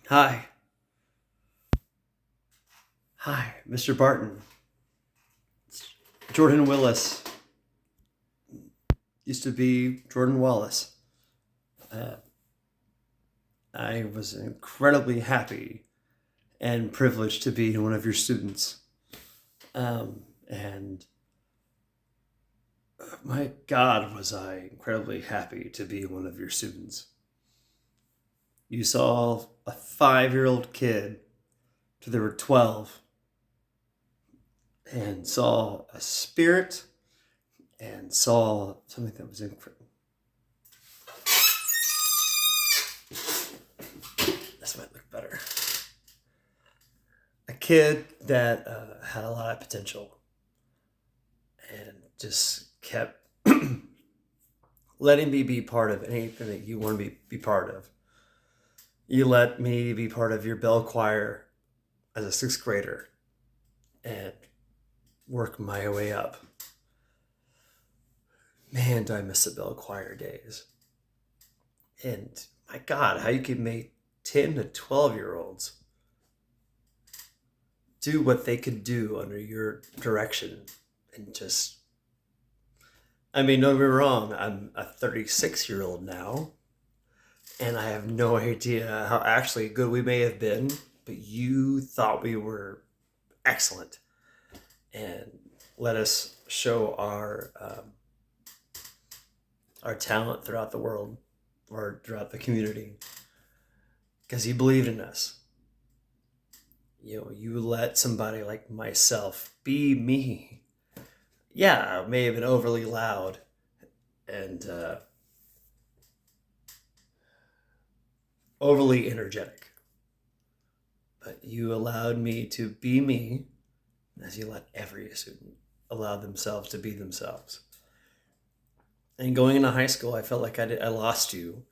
Hi. Hi, Mr. Barton. Jordan Willis used to be Jordan Wallace. Uh, I was incredibly happy and privileged to be one of your students. And my God, was I incredibly happy to be one of your students. You saw a 5-year-old kid till they were 12 and saw a spirit and saw something that was incredible. This might look better. A kid that had a lot of potential and just kept letting me be part of anything that you want to be part of. You let me be part of your bell choir as a sixth grader and work my way up. Man, do I miss the bell choir days. And my God, how you could make 10 to 12-year-olds do what they could do under your direction and just, I mean, don't get me wrong, I'm a 36-year-old now, and I have no idea how actually good we may have been, but you thought we were excellent and let us show our talent throughout the world or throughout the community because you believed in us. You let somebody like myself be me. Yeah, I may have been overly loud and overly energetic, but you allowed me to be me as you let every student allow themselves to be themselves. And going into high school, I felt like I lost you.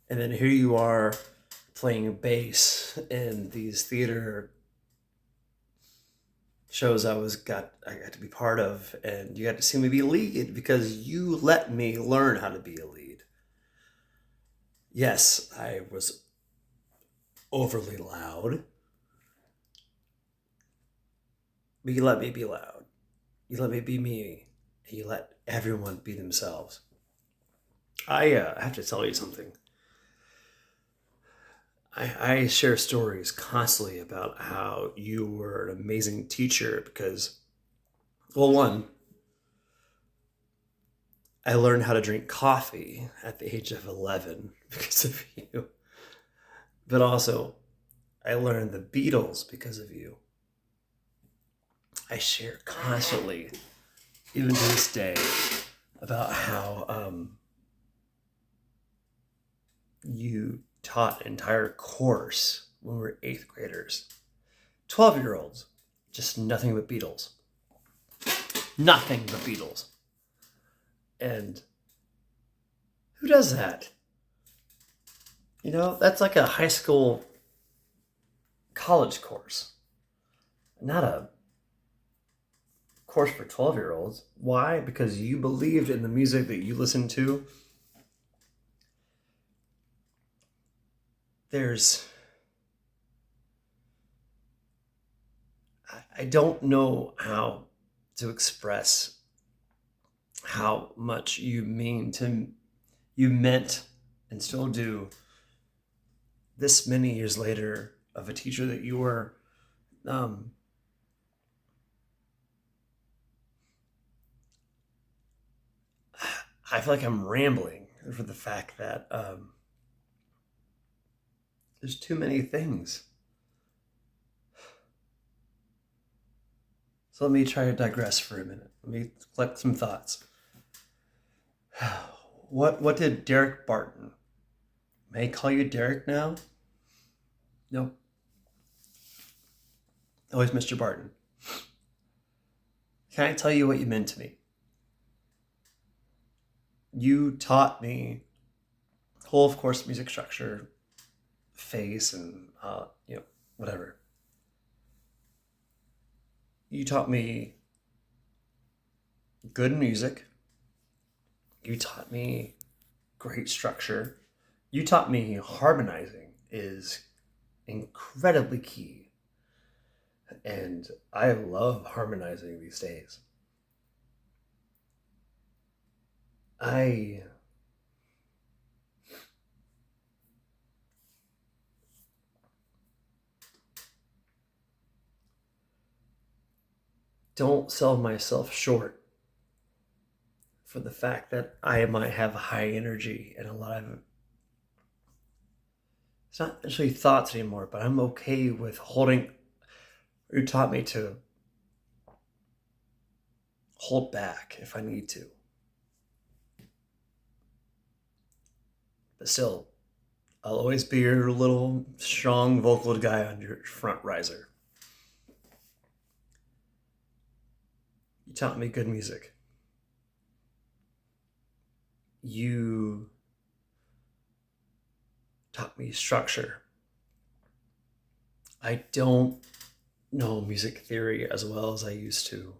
And then here you are playing bass in these theater shows I got to be part of, and you got to see me be a lead because you let me learn how to be a lead. Yes, I was overly loud, but you let me be loud. You let me be me, and you let everyone be themselves. I have to tell you something. I share stories constantly about how you were an amazing teacher because, well, one, I learned how to drink coffee at the age of 11 because of you. But also, I learned the Beatles because of you. I share constantly, even to this day, about how you taught an entire course when we were eighth graders. 12-year-olds, just nothing but Beatles. Nothing but Beatles. And who does that? That's like a high school college course, not a course for 12-year-olds. Why? Because you believed in the music that you listened to. I don't know how to express how much you meant and still do this many years later of a teacher that you were. Um, I feel like I'm rambling for the fact that there's too many things. So let me try to digress for a minute. Let me collect some thoughts. What did Derek Barton? May I call you Derek now? No. Always Mr. Barton. Can I tell you what you meant to me? You taught me whole, of course, music structure, phase, and whatever. You taught me good music. You taught me great structure. You taught me harmonizing is incredibly key. And I love harmonizing these days. I don't sell myself short for the fact that I might have high energy and a lot of, it's not actually thoughts anymore, but I'm okay with holding. You taught me to hold back if I need to. But still, I'll always be your little strong vocal guy on your front riser. You taught me good music. You taught me structure. I don't know music theory as well as I used to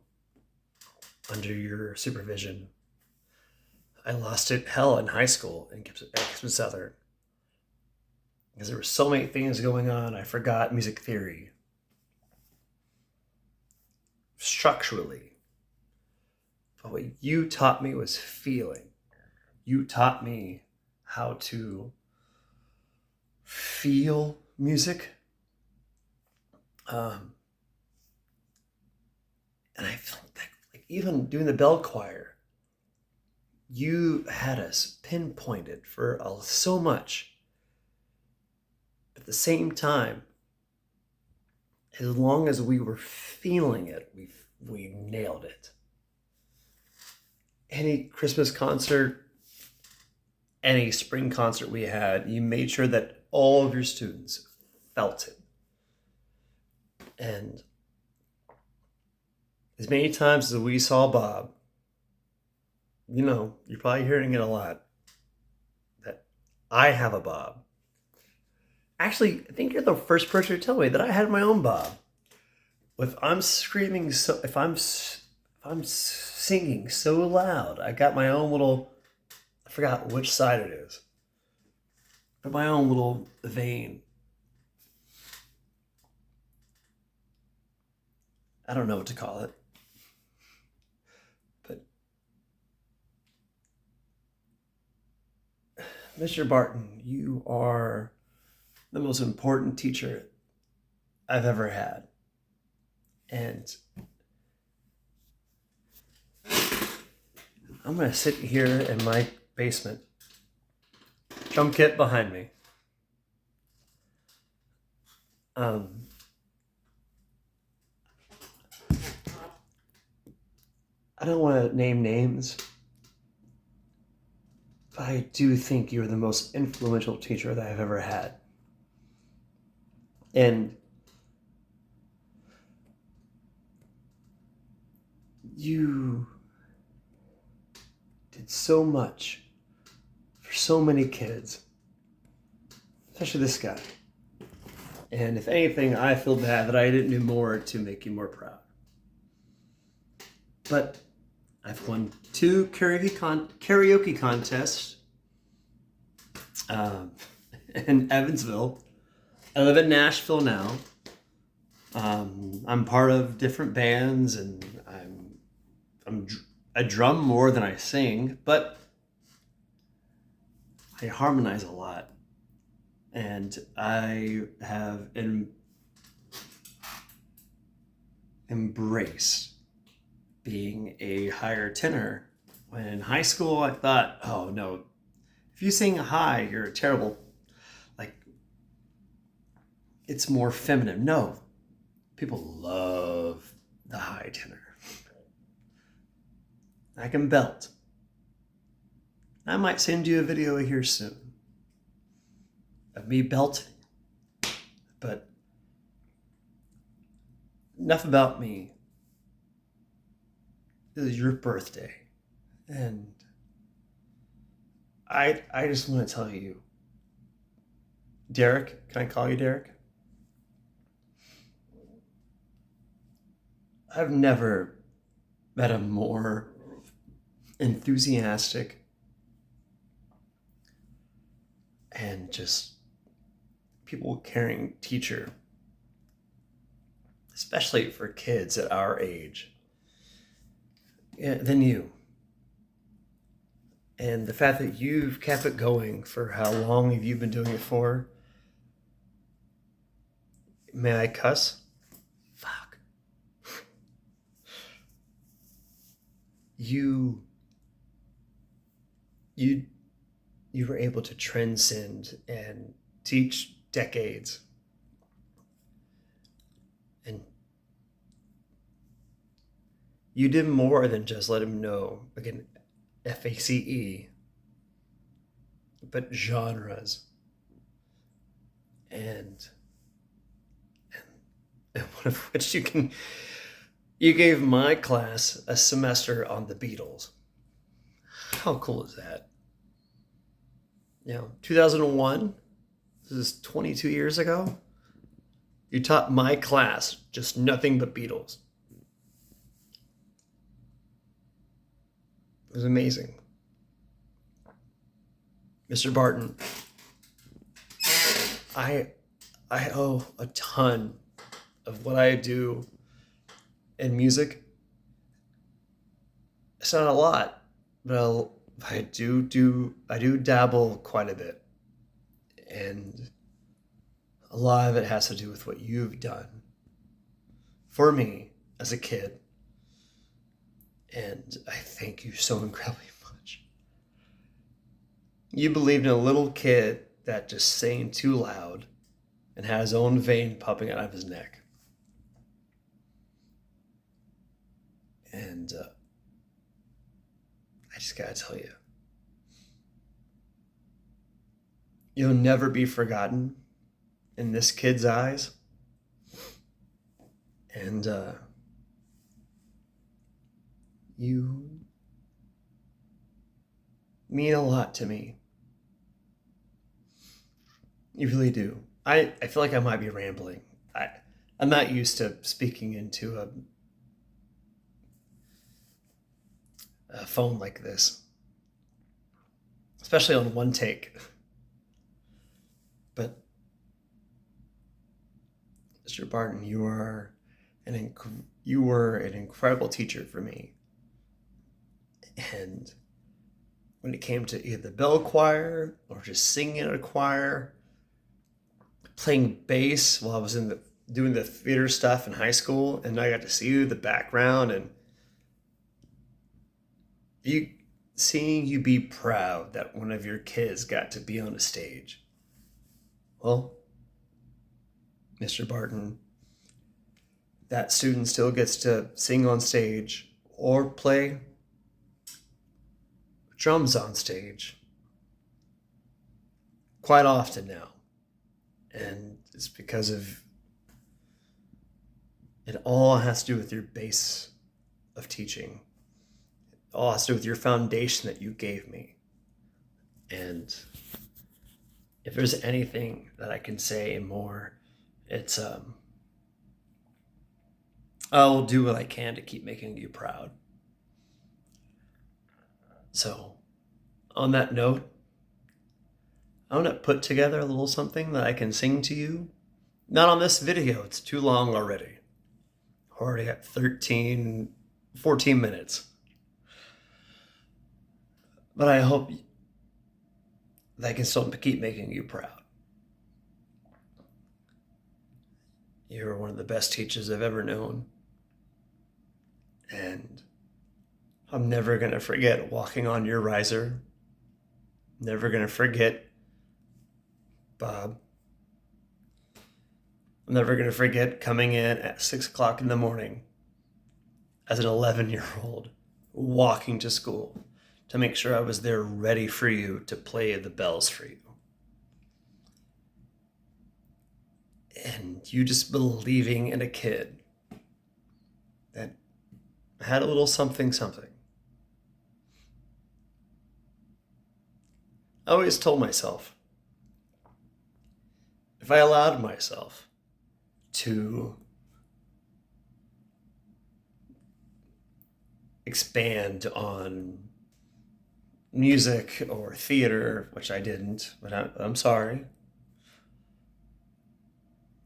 under your supervision. I lost it hell in high school at Gibson Southern because there were so many things going on. I forgot music theory structurally. But what you taught me was feeling. You taught me how to feel music. And I feel like even doing the bell choir, you had us pinpointed for so much. At the same time, as long as we were feeling it, we nailed it. Any Christmas concert, any spring concert we had, you made sure that all of your students felt it. And as many times as we saw Bob, you're probably hearing it a lot, that I have a Bob. Actually, I think you're the first person to tell me that I had my own Bob. If I'm screaming, if I'm singing so loud, I got my own little, I forgot which side it is, but my own little vein. I don't know what to call it. But Mr. Barton, you are the most important teacher I've ever had. And I'm going to sit here in my basement, drum kit behind me. I don't want to name names, but I do think you're the most influential teacher that I've ever had. And you did so much for so many kids, especially this guy. And if anything, I feel bad that I didn't do more to make you more proud. But I've won 2 karaoke contests in Evansville. I live in Nashville now. I'm part of different bands, and I drum more than I sing, but I harmonize a lot, and I have embraced being a higher tenor. When in high school, I thought, oh no, if you sing high, you're a terrible, it's more feminine. No, people love the high tenor. I can belt. I might send you a video here soon of me belting. But enough about me. This is your birthday. And I just want to tell you, Derek, can I call you Derek? I've never met a more enthusiastic and just people caring teacher, especially for kids at our age, than you. And the fact that you've kept it going for how long have you been doing it for? May I cuss? Fuck. You were able to transcend and teach decades. And you did more than just let him know, again, FACE, but genres. And one of which you gave my class a semester on the Beatles. How cool is that? 2001, this is 22 years ago. You taught my class just nothing but Beatles. It was amazing. Mr. Barton, I owe a ton of what I do in music. It's not a lot, but I do dabble quite a bit. And a lot of it has to do with what you've done for me as a kid. And I thank you so incredibly much. You believed in a little kid that just sang too loud and had his own vein popping out of his neck. And I just gotta tell you, you'll never be forgotten in this kid's eyes. And you mean a lot to me. You really do. I feel like I might be rambling. I'm not used to speaking into a phone like this, especially on one take. But Mr. Barton, you were an incredible teacher for me. And when it came to either the bell choir or just singing in a choir, playing bass while I was doing the theater stuff in high school, and I got to see you the background and seeing you be proud that one of your kids got to be on a stage. Well, Mr. Barton, that student still gets to sing on stage or play drums on stage quite often now. And it's because of it all has to do with your base of teaching. It all has to do with your foundation that you gave me. And if there's anything that I can say more, it's I'll do what I can to keep making you proud. So, on that note, I'm going to put together a little something that I can sing to you. Not on this video, it's too long already. We're already at 14 minutes. But I hope that I can still keep making you proud. You're one of the best teachers I've ever known. And I'm never going to forget walking on your riser. Never going to forget Bob. I'm never going to forget coming in at 6 o'clock in the morning as an 11-year-old, walking to school to make sure I was there ready for you to play the bells for you. And you just believing in a kid that had a little something. I always told myself, if I allowed myself to expand on music or theater, which I didn't, but I'm sorry.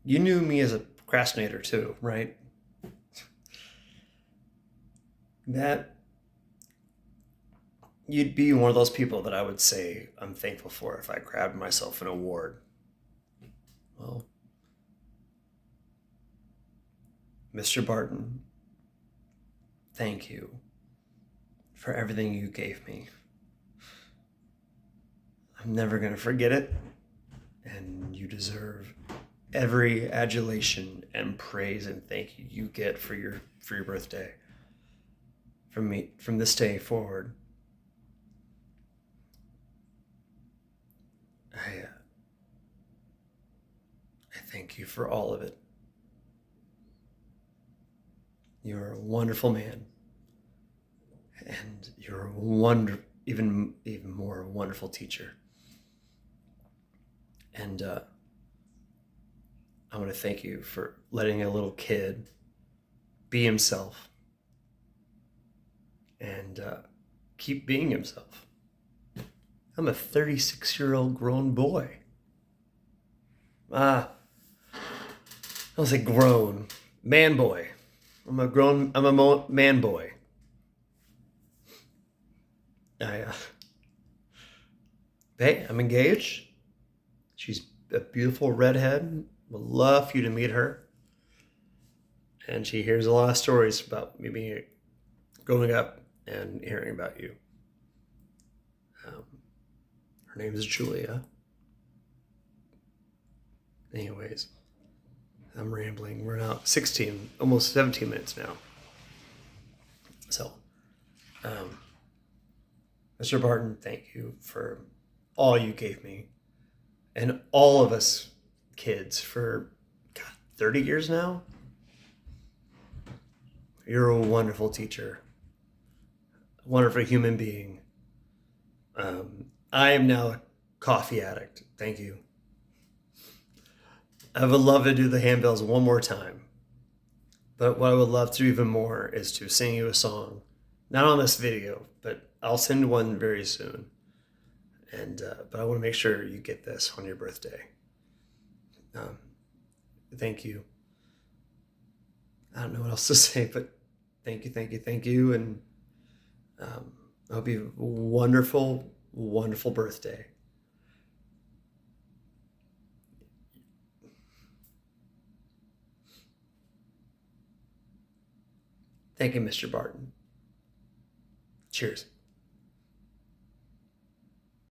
you knew me as a procrastinator too, right? That you'd be one of those people that I would say I'm thankful for if I grabbed myself an award. Well, Mr. Barton, thank you for everything you gave me. I'm never going to forget it, and you deserve every adulation and praise and thank you you get for your birthday. From me, from this day forward, I thank you for all of it. You're a wonderful man, and you're a even more wonderful teacher. And I want to thank you for letting a little kid be himself and keep being himself. I'm a 36-year-old grown boy. I was a grown man boy. I'm a man boy. Hey, I'm engaged. She's a beautiful redhead. Would love for you to meet her. And she hears a lot of stories about me being growing up and hearing about you. Her name is Julia. Anyways, I'm rambling. We're now 16, almost 17 minutes now. So, Mr. Barton, thank you for all you gave me and all of us kids for 30 years now. You're a wonderful teacher, a wonderful human being. I am now a coffee addict. Thank you. I would love to do the handbells one more time. But what I would love to do even more is to sing you a song. Not on this video, but I'll send one very soon. And but I want to make sure you get this on your birthday. Thank you. I don't know what else to say, but thank you. And I hope you have a wonderful, wonderful birthday. Thank you, Mr. Barton. Cheers.